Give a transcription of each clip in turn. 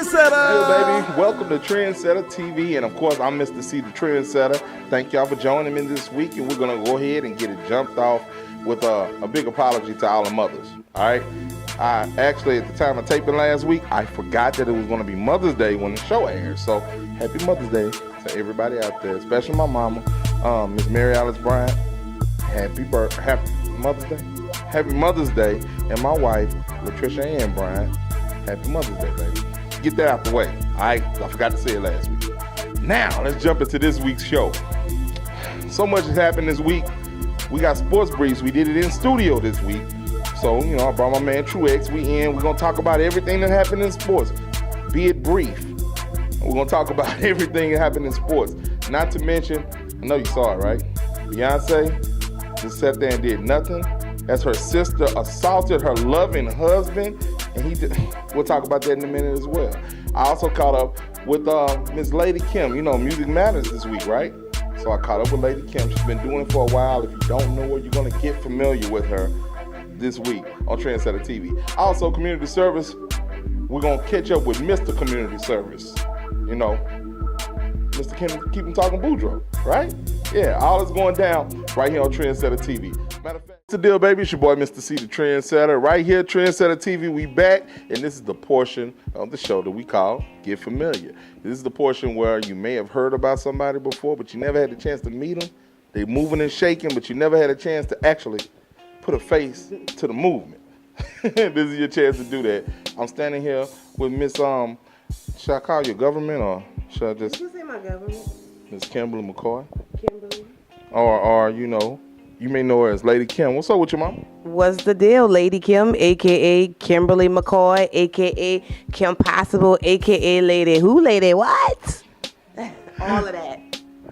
Trendsetter. Baby, welcome to Trendsetta TV, and of course, I'm Mr. C, the Trendsetter. Thank y'all for joining me this week, and we're gonna go ahead and get it jumped off with a big apology to all the mothers. All right, I actually at the time of taping last week, I forgot that it was gonna be Mother's Day when the show aired. So happy Mother's Day to everybody out there, especially my mama, Miss Mary Alice Bryant. Happy Mother's Day. Happy Mother's Day, and my wife, Latricia Ann Bryant. Happy Mother's Day, baby. Get that out the way. All right, I forgot to say it last week. Now, let's jump into this week's show. So much has happened this week. We got sports briefs. We did it in studio this week. So, I brought my man Truex. We're going to talk about everything that happened in sports. Be it brief. We're going to talk about everything that happened in sports. Not to mention, I know you saw it, right? Beyonce just sat there and did nothing as her sister assaulted her loving husband. And we'll talk about that in a minute as well. I also caught up with Miss Lady Kim. Music matters this week, right? So I caught up with Lady Kim. She's been doing it for a while. If you don't know her, you're going to get familiar with her this week on Trendsetta TV. Also, community service. We're going to catch up with Mr. Community Service. Mr. Kim, keep him talking Boudreaux, right? Yeah, all is going down right here on Trendsetta TV. Matter of fact, it's the deal, baby. It's your boy, Mr. C, the Trendsetter. Right here, Trendsetta TV, we back. And this is the portion of the show that we call Get Familiar. This is the portion where you may have heard about somebody before, but you never had the chance to meet them. They're moving and shaking, but you never had a chance to actually put a face to the movement. This is your chance to do that. I'm standing here with Miss, should I call you government or should I just? You can say my government. Miss Kimberly McCoy. Kimberly. Or you may know her as Lady Kim. What's up with your mom? What's the deal? Lady Kim, a.k.a. Kimberly McCoy, a.k.a. Kim Possible, a.k.a. Lady Who, Lady What? All of that.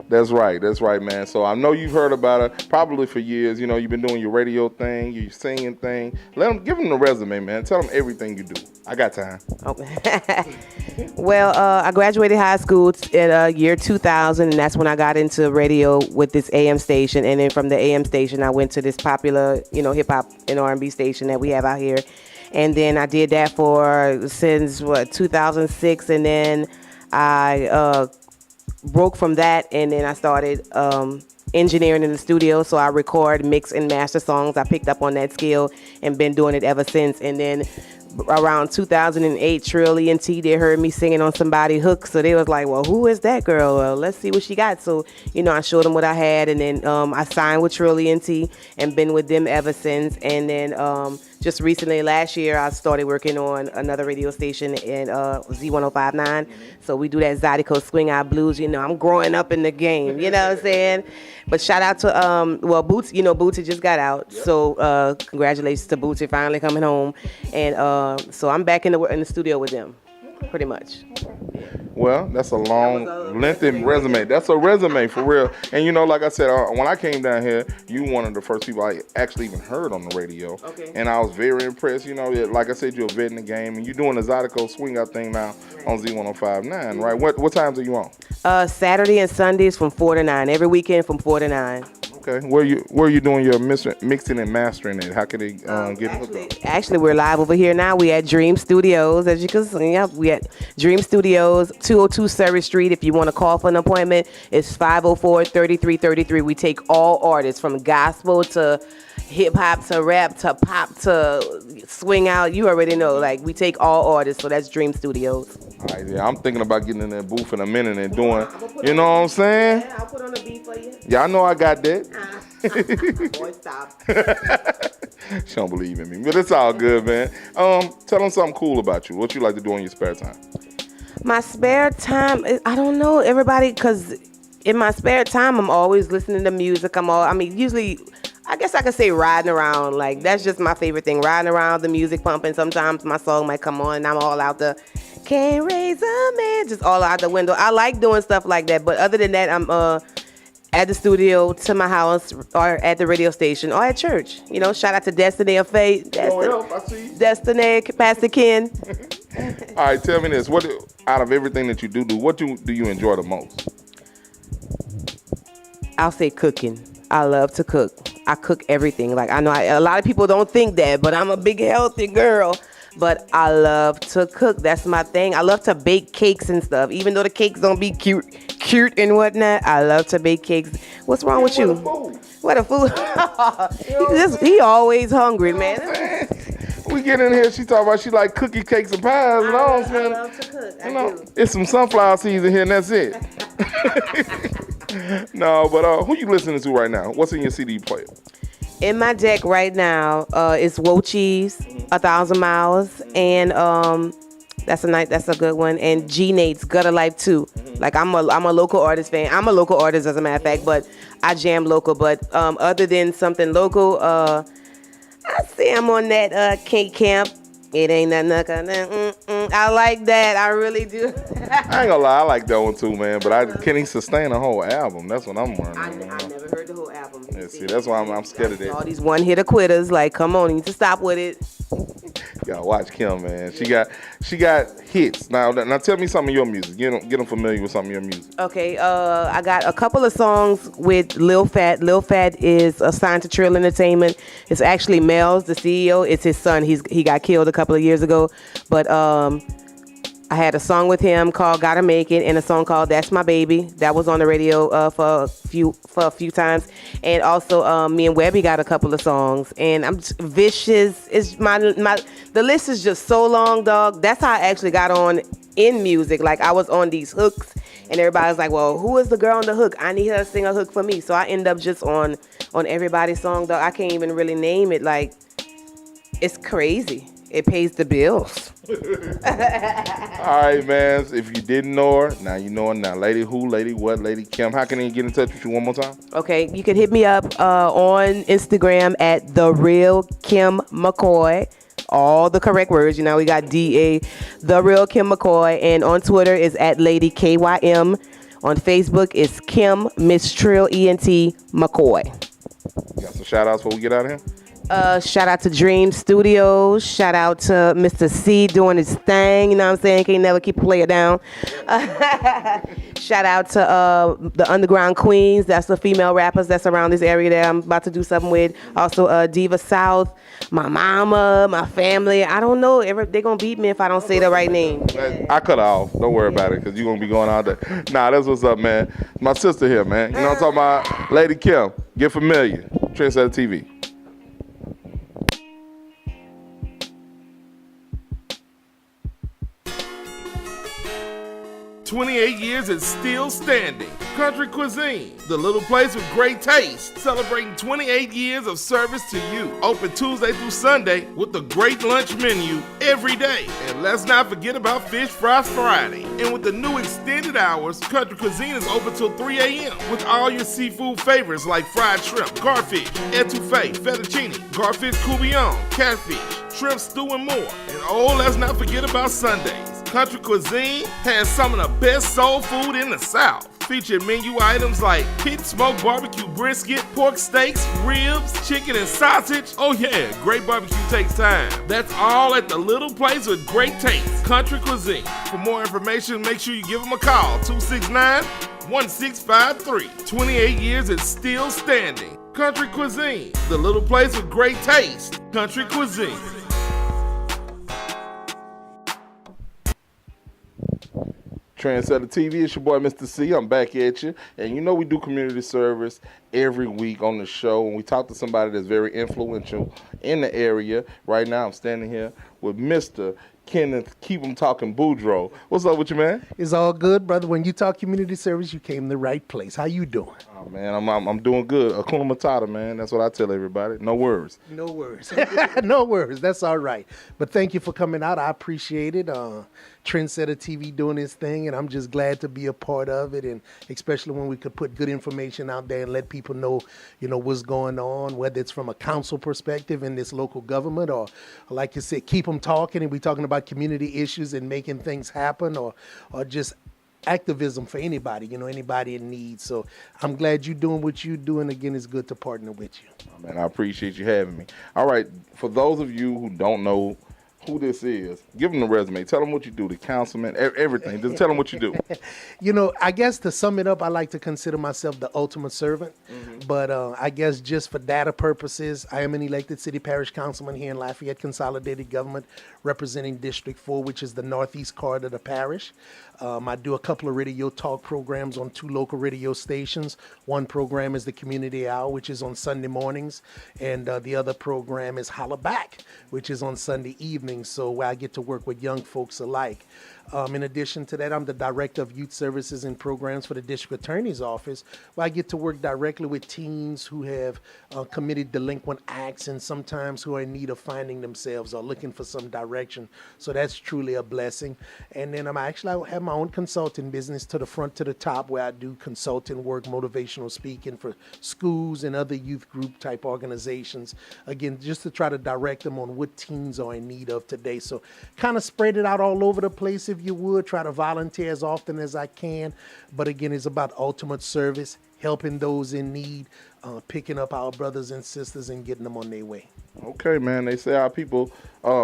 That's right, man. So I know you've heard about her probably for years. You've been doing your radio thing, your singing thing. Give them the resume, man. Tell them everything you do. I got time. Okay. Well, I graduated high school in year 2000, and that's when I got into radio with this AM station. And then from the AM station, I went to this popular, hip hop and R&B station that we have out here. And then I did that since 2006, and then I broke from that, and then I started engineering in the studio. So I record, mix, and master songs. I picked up on that skill and been doing it ever since. And then around 2008, Trilly and T, they heard me singing on somebody's hook. So they was like, well, who is that girl? Well, let's see what she got. So, I showed them what I had. And then I signed with Trilly and T and been with them ever since. And then just recently, last year, I started working on another radio station in Z1059. So we do that Zydeco Swing Out Blues. I'm growing up in the game. You know what I'm saying? But shout out to, Bootsy. Bootsy just got out. Yep. So congratulations to Bootsy finally coming home. And so I'm back in the studio with them, pretty much. Well, that's a long, lengthy resume. That's a resume for real. And like I said, when I came down here, you one of the first people I actually even heard on the radio. Okay. And I was very impressed. Like I said, you're a vet in the game, and you're doing the Zydeco Swing Out thing now on Z1059, right? What times are you on? Saturday and Sundays from 4 to 9. Every weekend from 4 to 9. Okay, where are you doing your mixing and mastering it? How can they get hooked up? Actually, we're live over here now. We at Dream Studios, as you can see. We at Dream Studios, 202 Surrey Street. If you want to call for an appointment, it's 504-3333. We take all artists from gospel to hip hop to rap to pop to swing out. You already know, we take all artists. So that's Dream Studios. All right, yeah, I'm thinking about getting in that booth in a minute and doing. You know what I'm saying? Yeah, I'll put on a beat for you. Yeah, I know I got that. Boy, stop. She don't believe in me, but it's all good, man. Tell them something cool about you. What you like to do in your spare time? My spare time, I don't know, everybody, because in my spare time, I'm always listening to music. Usually, I guess I could say riding around. That's just my favorite thing, riding around, the music pumping. Sometimes my song might come on and I'm all out the, can't raise a man, just all out the window. I like doing stuff like that, but other than that, I'm at the studio, to my house, or at the radio station, or at church. Shout out to Destiny of Faith. Destiny, Pastor Ken. All right, tell me this. What, out of everything that you do, what do you enjoy the most? I'll say cooking. I love to cook. I cook everything. I know a lot of people don't think that, but I'm a big healthy girl. but I love to cook. That's my thing. I love to bake cakes and stuff. Even though the cakes don't be cute and whatnot, I love to bake cakes. What's wrong with you? What a fool. He always hungry, man. We get in here, she talk about she like cookie cakes and pies and all. I love to cook. I do. It's some sunflower seeds in here and that's it. No, but who you listening to right now? What's in your CD player? In my deck right now, it's Woe Cheese, 1,000 Miles, and that's a good one. And G Nate's Gutter Life 2. Like I'm a local artist fan. I'm a local artist as a matter of fact, but I jam local. But other than something local, I say I'm on that Cake Camp. It ain't nothing. I like that. I really do. I ain't gonna lie, I like that one too, man. But can he sustain a whole album? That's what I'm wondering. I never heard the whole album. Yeah, see, that's why I'm scared of that. All these one-hitter quitters. Like, come on, you need to stop with it. You gotta watch Kim, man. She got hits. Now tell me some of your music. Get them familiar with some of your music. Okay, I got a couple of songs with Lil Fat. Lil Fat is assigned to Trill Entertainment. It's actually Mel's, the CEO. It's his son. He got killed a couple of years ago. But I had a song with him called "Gotta Make It" and a song called "That's My Baby." That was on the radio for a few times. And also me and Webby got a couple of songs. And I'm just, Vicious is the list is just so long, dog. That's how I actually got on in music. Like I was on these hooks and everybody's like, well, who is the girl on the hook? I need her to sing a hook for me. So I end up just on everybody's song, dog. I can't even really name it. Like, it's crazy. It pays the bills. All right, man. If you didn't know her, now you know her now. Lady who, lady what, Lady Kim. How can they get in touch with you one more time? Okay, you can hit me up on Instagram at The Real Kim McCoy. All the correct words. You know, we got DA, The Real Kim McCoy. And on Twitter is at Lady KYM. On Facebook is Kim Miss Trill ENT McCoy. You got some shout outs before we get out of here? Shout out to Dream Studios. Shout out to Mr. C doing his thing. You know what I'm saying? Can't never keep a player down. Shout out to the Underground Queens. That's the female rappers that's around this area that I'm about to do something with. Also Diva South, my mama, my family. I don't know. They're going to beat me if I don't say the right name. I cut her off. Don't worry about it because you're going to be going out there. Nah, that's what's up, man. My sister here, man. You know what I'm talking about? Lady Kim. Get familiar. Trendsetta TV. 28 years and still standing. Country Cuisine, the little place with great taste, celebrating 28 years of service to you. Open Tuesday through Sunday with a great lunch menu every day. And let's not forget about Fish Fry Friday. And with the new extended hours, Country Cuisine is open till 3 a.m. with all your seafood favorites like fried shrimp, garfish, etouffee, fettuccine, garfish courgouillon, catfish, shrimp stew, and more. And oh, let's not forget about Sundays. Country Cuisine has some of the best soul food in the South. Featuring menu items like pit smoked barbecue brisket, pork steaks, ribs, chicken and sausage. Oh yeah, great barbecue takes time. That's all at the little place with great taste, Country Cuisine. For more information, make sure you give them a call, 269-1653. 28 years and still standing. Country Cuisine, the little place with great taste, Country Cuisine. Trendsetta TV, it's your boy Mr. C. I'm back at you. And you know we do community service every week on the show. And we talk to somebody that's very influential in the area. Right now I'm standing here with Mr. Kenneth Keep 'em Talking Boudreaux. What's up with you, man? It's all good, brother. When you talk community service, you came the right place. How you doing? Oh, man, I'm doing good. Hakuna Matata, man. That's what I tell everybody. No worries. No worries. No worries. That's all right. But thank you for coming out. I appreciate it. Trendsetta TV doing this thing, and I'm just glad to be a part of it, and especially when we could put good information out there and let people know, what's going on, whether it's from a council perspective in this local government or like you said, keep them talking, and we're talking about community issues and making things happen or just activism for anybody, anybody in need. So I'm glad you're doing what you're doing. Again, it's good to partner with you. Oh, man, I appreciate you having me. All right, for those of you who don't know who this is. Give them the resume. Tell them what you do, the councilman, everything. Just tell them what you do. I guess to sum it up, I like to consider myself the ultimate servant. But I guess just for data purposes, I am an elected city parish councilman here in Lafayette Consolidated Government, representing District 4, which is the northeast corridor of the parish. I do a couple of radio talk programs on 2 local radio stations. One program is the Community Hour, which is on Sunday mornings, and the other program is Holla Back, which is on Sunday evenings, so where I get to work with young folks alike. In addition to that, I'm the Director of Youth Services and Programs for the District Attorney's Office, where I get to work directly with teens who have committed delinquent acts and sometimes who are in need of finding themselves or looking for some direction. So that's truly a blessing. And then I have my own consulting business, To the Front to the Top, where I do consulting work, motivational speaking for schools and other youth group type organizations. Again, just to try to direct them on what teens are in need of today. So kind of spread it out all over the place, if you would. Try to volunteer as often as I can. But again, it's about ultimate service, helping those in need, picking up our brothers and sisters and getting them on their way. Okay, man. They say our people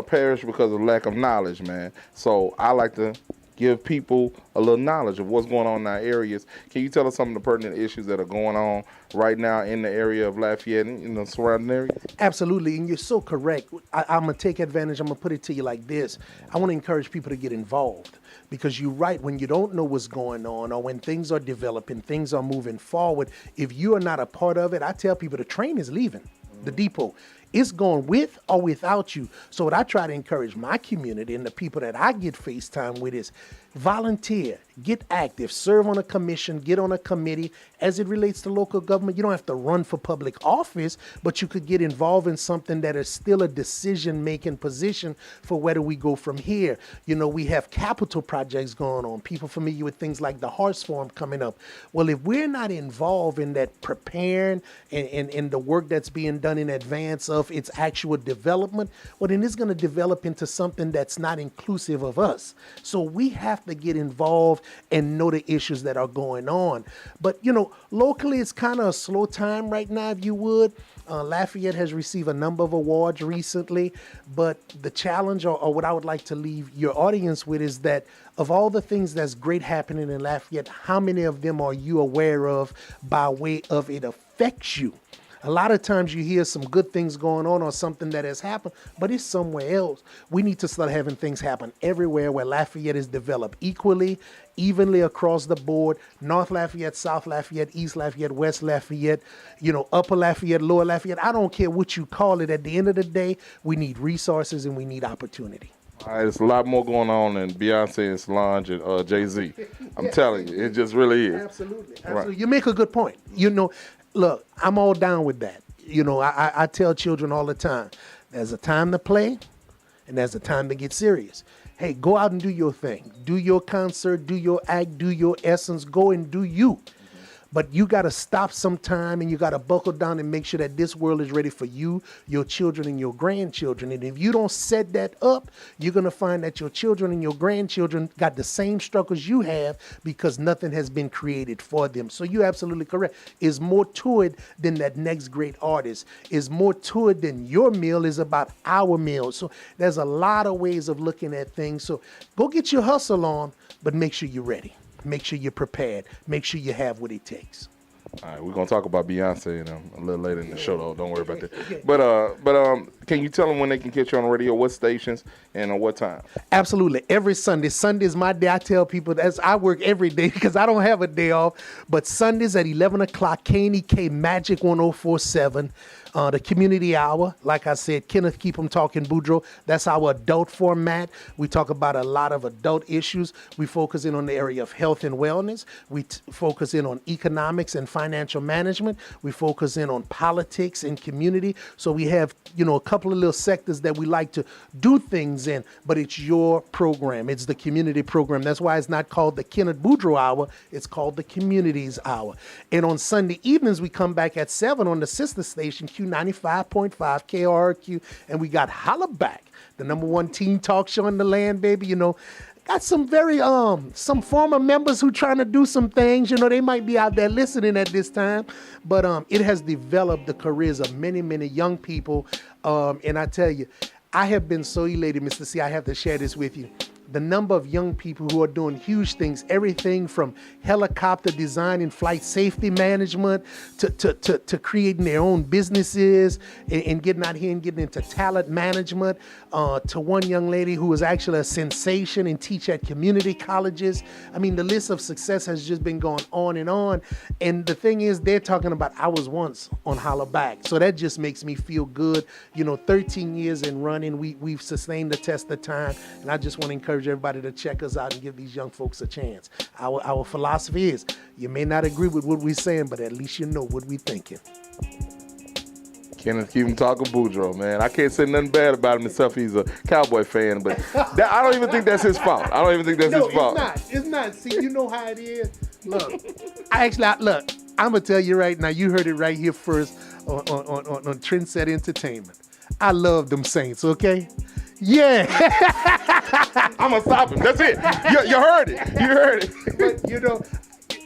perish because of lack of knowledge, man. So I like to give people a little knowledge of what's going on in our areas. Can you tell us some of the pertinent issues that are going on right now in the area of Lafayette and in the surrounding areas? Absolutely, and you're so correct. I'm going to take advantage. I'm going to put it to you like this. I want to encourage people to get involved, because you're right. When you don't know what's going on, or when things are developing, things are moving forward, if you are not a part of it, I tell people the train is leaving the depot. It's going with or without you. So what I try to encourage my community and the people that I get FaceTime with is volunteer, get active, serve on a commission, get on a committee. As it relates to local government, you don't have to run for public office, but you could get involved in something that is still a decision-making position for where do we go from here. We have capital projects going on. People familiar with things like the Horse Farm coming up. Well, if we're not involved in that preparing and the work that's being done in advance of its actual development, well, then it's going to develop into something that's not inclusive of us. So we have to get involved and know the issues that are going on. But, locally, it's kind of a slow time right now, if you would. Lafayette has received a number of awards recently, but the challenge or what I would like to leave your audience with is that of all the things that's great happening in Lafayette, how many of them are you aware of by way of it affects you? A lot of times you hear some good things going on or something that has happened, but it's somewhere else. We need to start having things happen everywhere where Lafayette is developed equally, evenly across the board. North Lafayette, South Lafayette, East Lafayette, West Lafayette, Upper Lafayette, Lower Lafayette. I don't care what you call it. At the end of the day, we need resources and we need opportunity. All right, there's a lot more going on than Beyonce and Solange and Jay-Z. I'm telling you, it just really is. Absolutely. Right. You make a good point. Look, I'm all down with that. I tell children all the time, there's a time to play and there's a time to get serious. Hey, go out and do your thing. Do your concert, do your act, do your essence, go and do you. But you got to stop sometime and you got to buckle down and make sure that this world is ready for you, your children, and your grandchildren. And if you don't set that up, you're going to find that your children and your grandchildren got the same struggles you have because nothing has been created for them. So you're absolutely correct. Is more to it than that next great artist. Is more to it than your meal is about our meal. So there's a lot of ways of looking at things. So go get your hustle on, but make sure you're ready. Make sure you're prepared. Make sure you have what it takes. All right, we're gonna talk about Beyonce a little later in the show, though. Don't worry about that. But can you tell them when they can catch you on the radio, what stations, and what time? Absolutely. Every Sunday. Sunday is my day. I tell people that I work every day because I don't have a day off. But Sundays at 11 o'clock, KNEK Magic 104.7. The Community Hour, like I said, Kenneth Keep 'em Talking Boudreaux. That's our adult format. We talk about a lot of adult issues. We focus in on the area of health and wellness. We focus in on economics and financial management. We focus in on politics and community. So we have, a couple of little sectors that we like to do things in, but it's your program. It's the community program. That's why it's not called the Kenneth Boudreaux Hour. It's called the Communities Hour. And on Sunday evenings, we come back at 7 on the sister station, Q95.5 KRQ, and we got Holla Back, the #1 teen talk show in the land, baby. Got some very some former members who trying to do some things. They might be out there listening at this time, but it has developed the careers of many, many young people. And I tell you, I have been so elated, Mr. C. I have to share this with you. The number of young people who are doing huge things, everything from helicopter design and flight safety management to creating their own businesses and getting out here and getting into talent management, to one young lady who was actually a sensation and teach at community colleges. I mean, the list of success has just been going on and on. And the thing is, they're talking about I was once on Holler Back. So that just makes me feel good. 13 years in running, we've sustained the test of time. And I just want to encourage everybody to check us out and give these young folks a chance. Our philosophy is, you may not agree with what we're saying, but at least you know what we're thinking. Kenneth, keep him talking Boudreaux, man. I can't say nothing bad about him himself. He's a Cowboy fan, but I don't even think that's his fault. His fault. It's not. See, you know how it is. Look, I'm going to tell you right now, you heard it right here first on Trendsetta Entertainment. I love them Saints, okay? Yeah. I'm going to stop him. That's it. You heard it. But,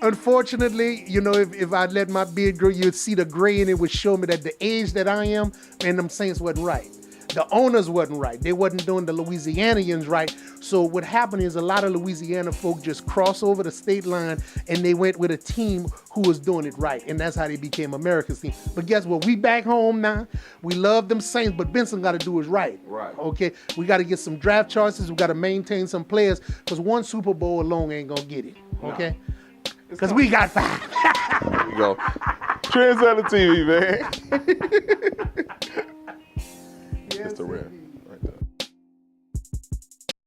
unfortunately, if I let my beard grow, you'd see the gray and it would show me that the age that I am, man, them Saints wasn't right. The owners wasn't right. They wasn't doing the Louisianians right. So what happened is a lot of Louisiana folk just crossed over the state line and they went with a team who was doing it right. And that's how they became America's team. But guess what? We back home now. We love them Saints, but Benson got to do is right. Right. Okay? We got to get some draft choices. We got to maintain some players because one Super Bowl alone ain't going to get it. Okay? Because we got 5. There you go. Trendsetta TV, man.